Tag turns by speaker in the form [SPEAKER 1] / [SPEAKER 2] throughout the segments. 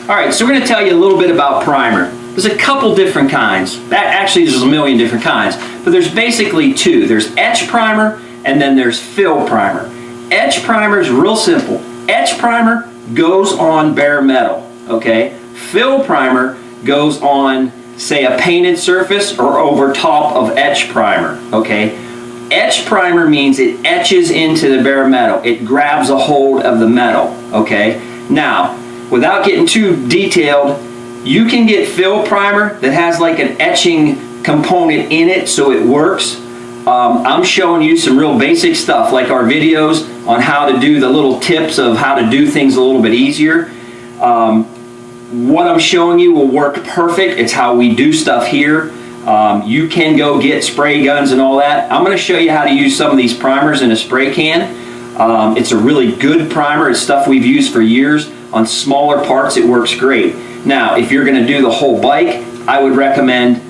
[SPEAKER 1] All right, so we're going to tell you a little bit about primer. There's a couple different kinds. Actually, there's a million different kinds, but there's basically two. There's etch primer and then there's fill primer. Etch primer is real simple. Etch primer goes on bare metal, okay? Fill primer goes on, say, a painted surface or over top of etch primer, okay? Etch primer means it etches into the bare metal. It grabs a hold of the metal, okay? Now, without getting too detailed, you can get fill primer that has like an etching component in it so it works. I'm showing you some real basic stuff like our videos on how to do the little tips of how to do things a little bit easier. What I'm showing you will work perfect. It's how we do stuff here. You can go get spray guns and all that. I'm going to show you how to use some of these primers in a spray can. It's a really good primer. It's stuff we've used for years. On smaller parts, it works great. Now, if you're going to do the whole bike, I would recommend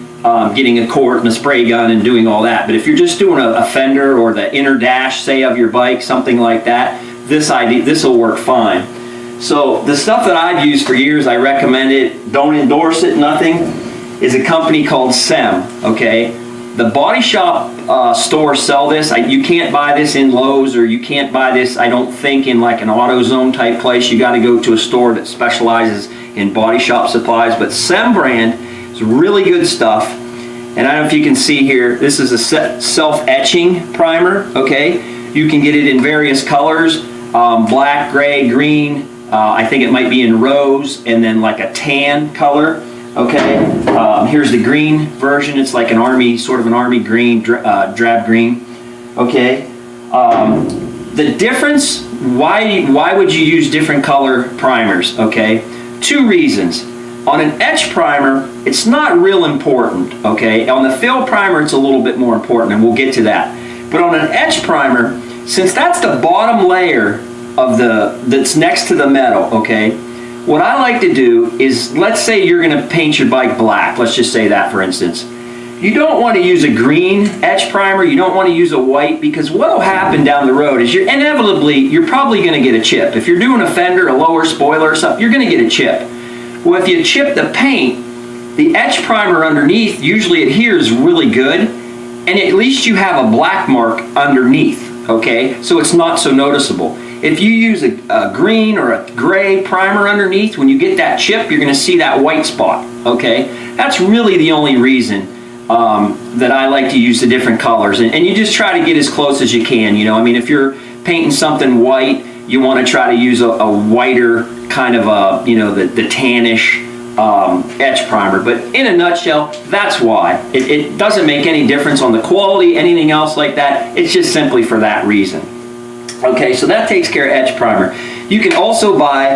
[SPEAKER 1] getting a quart and a spray gun and doing all that. But if you're just doing a fender or the inner dash, say, of your bike, something like that, this will work fine. So the stuff that I've used for years, I recommend it, don't endorse it, nothing, is a company called SEM, okay? The body shop stores sell this. You can't buy this in Lowe's, or you can't buy this, I don't think, in like an AutoZone type place. You got to go to a store that specializes in body shop supplies. But SEM brand is really good stuff. And I don't know if you can see here, this is a self-etching primer, okay? You can get it in various colors, black, gray, green, I think it might be in rose, and then like a tan color. Okay, here's the green version. It's like an army, sort of an army green, drab green. Okay, the difference, why would you use different color primers? Okay, two reasons. On an etch primer, it's not real important. Okay, on the fill primer, it's a little bit more important, and we'll get to that. But on an etch primer, since that's the bottom layer of that's next to the metal, okay, what I like to do is, let's say you're going to paint your bike black. Let's just say that, for instance. You don't want to use a green etch primer. You don't want to use a white, because what will happen down the road is you're probably going to get a chip. If you're doing a fender, a lower spoiler or something, you're going to get a chip. Well, if you chip the paint, the etch primer underneath usually adheres really good, and at least you have a black mark underneath, okay? So it's not so noticeable. If you use a green or a gray primer underneath, when you get that chip, you're going to see that white spot, okay? That's really the only reason that I like to use the different colors. And you just try to get as close as you can, you know? I mean, if you're painting something white, you want to try to use a whiter kind of a, you know, the tannish etch primer. But in a nutshell, that's why. It doesn't make any difference on the quality, anything else like that. It's just simply for that reason. Okay, so that takes care of etch primer. You can also buy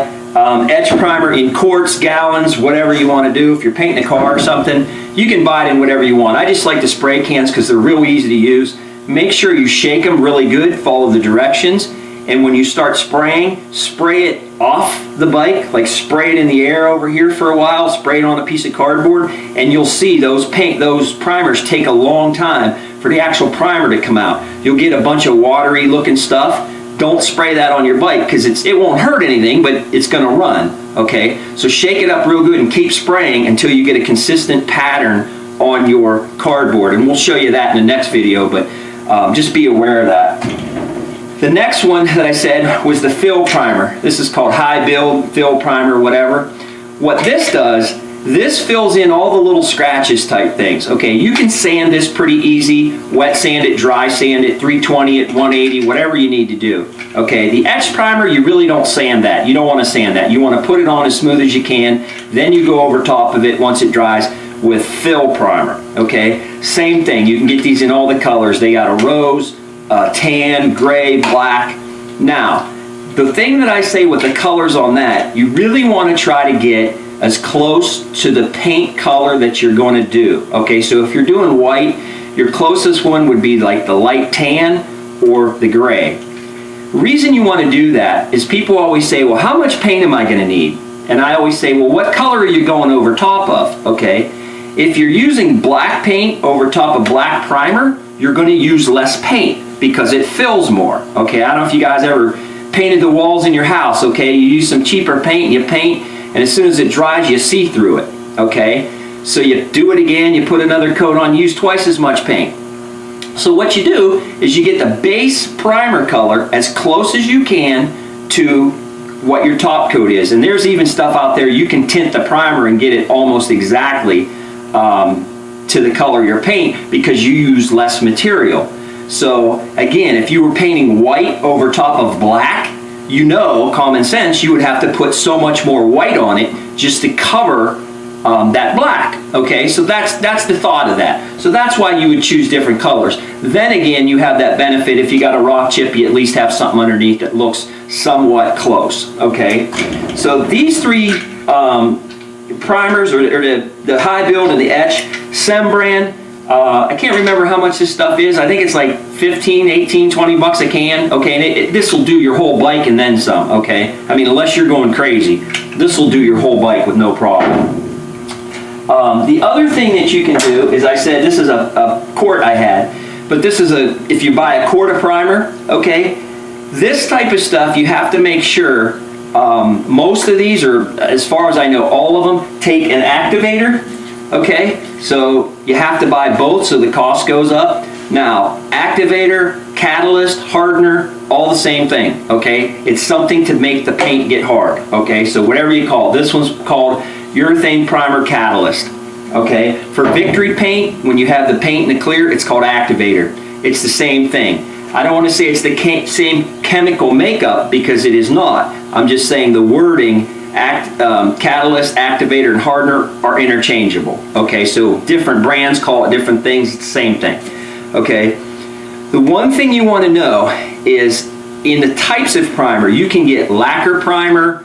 [SPEAKER 1] etch primer in quarts, gallons, whatever you want to do. If you're painting a car or something, you can buy it in whatever you want. I just like the spray cans because they're real easy to use. Make sure you shake them really good, follow the directions, and when you start spraying, spray it off the bike, like spray it in the air over here for a while, spray it on a piece of cardboard, and you'll see those primers take a long time for the actual primer to come out. You'll get a bunch of watery looking stuff. Don't spray that on your bike because it won't hurt anything, but it's going to run, okay? So shake it up real good and keep spraying until you get a consistent pattern on your cardboard, and we'll show you that in the next video, but just be aware of that. The next one that I said was the fill primer. This is called high build, fill primer, whatever. What this does, this fills in all the little scratches type things. Okay, you can sand this pretty easy, wet sand it, dry sand it, 320 at 180, whatever you need to do. Okay, the etch primer, you really don't sand that. You don't want to sand that. You want to put it on as smooth as you can, then you go over top of it once it dries with fill primer. Okay, same thing. You can get these in all the colors. They got a rose, tan, gray, black. Now, the thing that I say with the colors on that, you really want to try to get as close to the paint color that you're going to do. Okay, so if you're doing white, your closest one would be like the light tan or the gray. Reason you want to do that is people always say, well, how much paint am I going to need? And I always say, well, what color are you going over top of? Okay, if you're using black paint over top of black primer, you're going to use less paint because it fills more. Okay, I don't know if you guys ever painted the walls in your house. Okay, you use some cheaper paint, you paint, and as soon as it dries, you see through it, okay? So you do it again, you put another coat on, use twice as much paint. So what you do is you get the base primer color as close as you can to what your top coat is. And there's even stuff out there you can tint the primer and get it almost exactly to the color of your paint because you use less material. So again, if you were painting white over top of black, you know, common sense, you would have to put so much more white on it just to cover that black. Okay, so that's the thought of that. So that's why you would choose different colors. Then again, you have that benefit. If you got a rock chip, you at least have something underneath that looks somewhat close. Okay, so these three primers, or the high build and the etch, Sem brand. I can't remember how much this stuff is. I think it's like 15, 18, 20 bucks a can. Okay, and this will do your whole bike and then some. Okay, I mean, unless you're going crazy, this will do your whole bike with no problem. The other thing that you can do is, I said this is a quart I had, but this is if you buy a quart of primer, okay, this type of stuff you have to make sure, most of these, or as far as I know, all of them take an activator, okay, so you have to buy both so the cost goes up. Now, activator, catalyst, hardener, all the same thing, okay, it's something to make the paint get hard, okay, so whatever you call it. This one's called urethane primer catalyst. Okay, for Victory paint, when you have the paint in the clear, it's called activator. It's the same thing. I don't want to say it's the same chemical makeup because it is not. I'm just saying the wording, catalyst, activator, and hardener are interchangeable. Okay, so different brands call it different things. It's the same thing. Okay, the one thing you want to know is in the types of primer, you can get lacquer primer,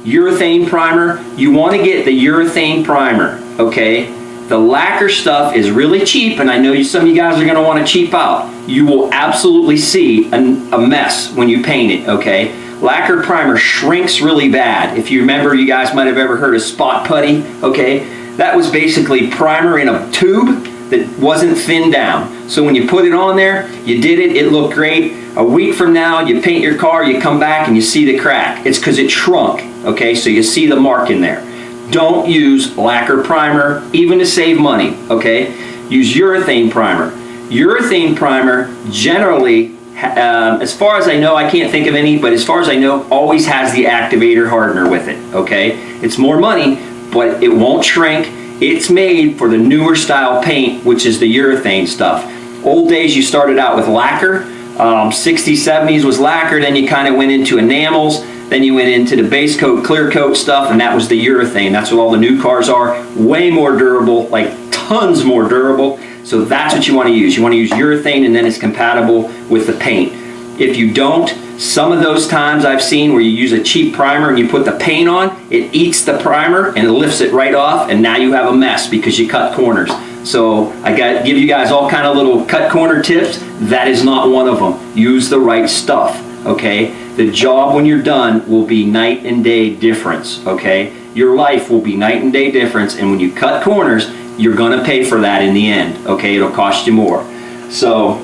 [SPEAKER 1] urethane primer. You want to get the urethane primer, okay? The lacquer stuff is really cheap, and I know some of you guys are going to want to cheap out. You will absolutely see a mess when you paint it, okay? Lacquer primer shrinks really bad. If you remember, you guys might have ever heard of spot putty, okay? That was basically primer in a tube that wasn't thinned down. So when you put it on there, you did it, it looked great. A week from now, you paint your car, you come back and you see the crack. It's because it shrunk, okay? So you see the mark in there. Don't use lacquer primer, even to save money, okay? Use urethane primer. Urethane primer generally, as far as I know, I can't think of any, but as far as I know, always has the activator hardener with it, okay? It's more money, but it won't shrink. It's made for the newer style paint, which is the urethane stuff. Old days, you started out with lacquer. 60s, 70s was lacquer, then you kind of went into enamels, then you went into the base coat, clear coat stuff, and that was the urethane. That's what all the new cars are. Way more durable, like tons more durable. So that's what you want to use. You want to use urethane, and then it's compatible with the paint. If you don't, some of those times I've seen where you use a cheap primer and you put the paint on, it eats the primer and it lifts it right off, and now you have a mess because you cut corners. So I got give you guys all kind of little cut corner tips. That is not one of them. Use the right stuff, okay? The job when you're done will be night and day difference, okay? Your life will be night and day difference, and when you cut corners, you're gonna pay for that in the end, okay? It'll cost you more. So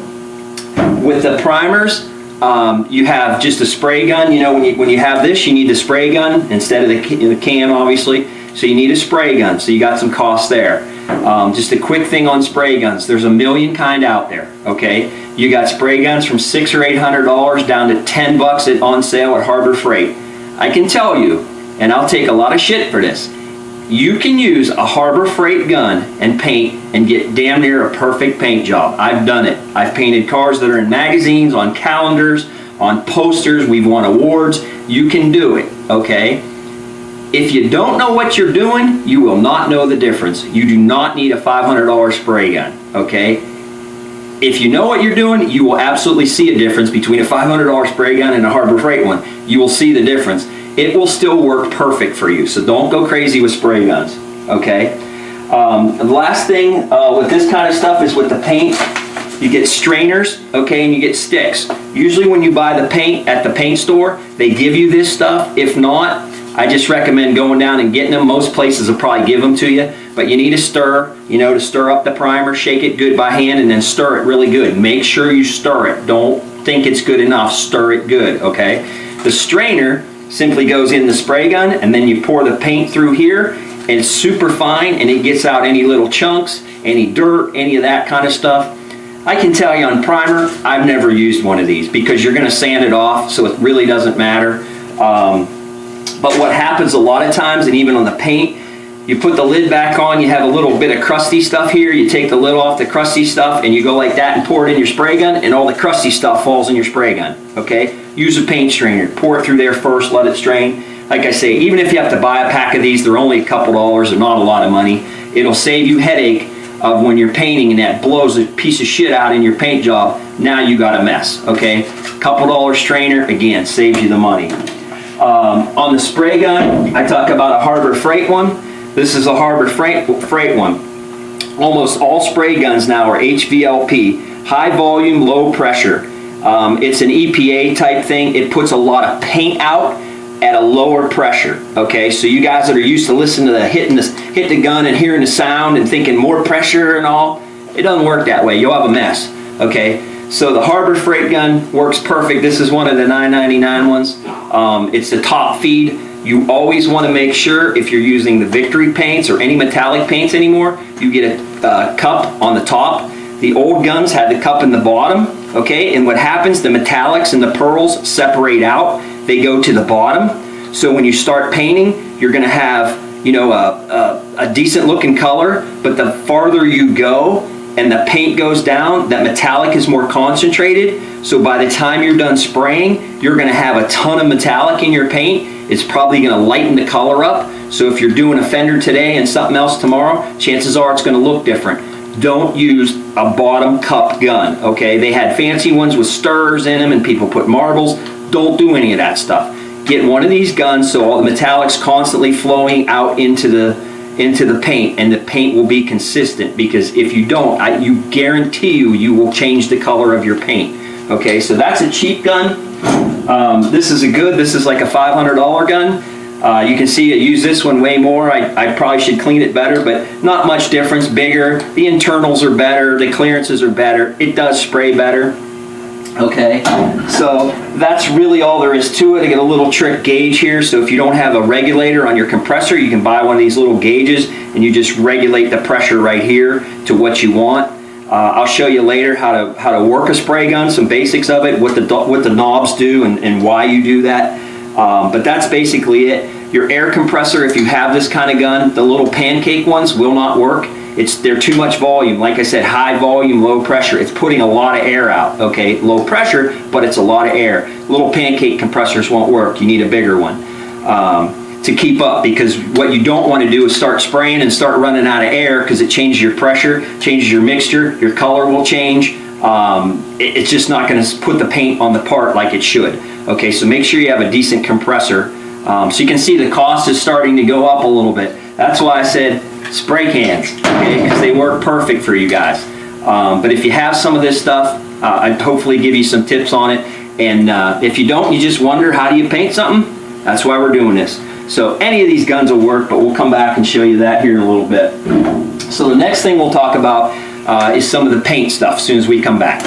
[SPEAKER 1] with the primers, you have just a spray gun. You know, when you have this, you need the spray gun instead of the can, obviously. So you need a spray gun, so you got some costs there. Just a quick thing on spray guns. There's a million kind out there, okay? You got spray guns from $600 or $800 down to 10 bucks on sale at Harbor Freight. I can tell you, and I'll take a lot of shit for this, you can use a Harbor Freight gun and paint and get damn near a perfect paint job. I've done it. I've painted cars that are in magazines, on calendars, on posters. We've won awards. You can do it, okay? If you don't know what you're doing, you will not know the difference. You do not need a $500 spray gun, okay? If you know what you're doing, you will absolutely see a difference between a $500 spray gun and a Harbor Freight one. You will see the difference. It will still work perfect for you, so don't go crazy with spray guns, okay? The last thing with this kind of stuff is with the paint, you get strainers, okay, and you get sticks. Usually when you buy the paint at the paint store, they give you this stuff. If not, I just recommend going down and getting them. Most places will probably give them to you, but you need to stir, you know, to stir up the primer, shake it good by hand, and then stir it really good. Make sure you stir it. Don't think it's good enough, stir it good, okay? The strainer simply goes in the spray gun, and then you pour the paint through here, and it's super fine, and it gets out any little chunks, any dirt, any of that kind of stuff. I can tell you on primer, I've never used one of these because you're going to sand it off, so it really doesn't matter. But what happens a lot of times, and even on the paint, you put the lid back on, you have a little bit of crusty stuff here, you take the lid off the crusty stuff, and you go like that and pour it in your spray gun, and all the crusty stuff falls in your spray gun, okay? Use a paint strainer, pour it through there first, let it strain. Like I say, even if you have to buy a pack of these, they're only a couple dollars and not a lot of money. It'll save you headache of when you're painting and that blows a piece of shit out in your paint job. Now you got a mess, okay? Couple dollar strainer, again, saves you the money. On the spray gun, I talk about a Harbor Freight one. This is a Harbor Freight one. Almost all spray guns now are HVLP, high volume, low pressure. It's an EPA type thing. It puts a lot of paint out at a lower pressure, okay? So you guys that are used to listening to the hit the gun and hearing the sound and thinking more pressure and all, it doesn't work that way. You'll have a mess, okay? So the Harbor Freight gun works perfect. This is one of the $9.99 ones. It's the top feed. You always want to make sure if you're using the Victory paints or any metallic paints anymore, you get a cup on the top. The old guns had the cup in the bottom, okay? And what happens, the metallics and the pearls separate out. They go to the bottom. So when you start painting, you're going to have, you know, a decent looking color, but the farther you go and the paint goes down, that metallic is more concentrated. So by the time you're done spraying, you're going to have a ton of metallic in your paint. It's probably going to lighten the color up. So if you're doing a fender today and something else tomorrow, chances are it's going to look different. Don't use a bottom cup gun, okay? They had fancy ones with stirrers in them and people put marbles. Don't do any of that stuff. Get one of these guns so all the metallic's constantly flowing out into the paint, and the paint will be consistent, because if you don't, you guarantee you will change the color of your paint. Okay, so that's a cheap gun. This is like a $500 gun. You can see I use this one way more. I probably should clean it better, but not much difference. Bigger, the internals are better, the clearances are better. It does spray better. Okay, so that's really all there is to it. I get a little trick gauge here, so if you don't have a regulator on your compressor, you can buy one of these little gauges and you just regulate the pressure right here to what you want. I'll show you later how to work a spray gun, some basics of it, what the knobs do and why you do that. But that's basically it. Your air compressor, if you have this kind of gun, the little pancake ones will not work. They're too much volume. Like I said, high volume, low pressure. It's putting a lot of air out, okay? Low pressure, but it's a lot of air. Little pancake compressors won't work. You need a bigger one to keep up, because what you don't want to do is start spraying and start running out of air, because it changes your pressure, changes your mixture, your color will change. It's just not going to put the paint on the part like it should. Okay, so make sure you have a decent compressor. So you can see the cost is starting to go up a little bit. That's why I said spray cans, okay, because they work perfect for you guys. But if you have some of this stuff, I'd hopefully give you some tips on it. And if you don't, you just wonder, how do you paint something? That's why we're doing this. So any of these guns will work, but we'll come back and show you that here in a little bit. So the next thing we'll talk about is some of the paint stuff as soon as we come back.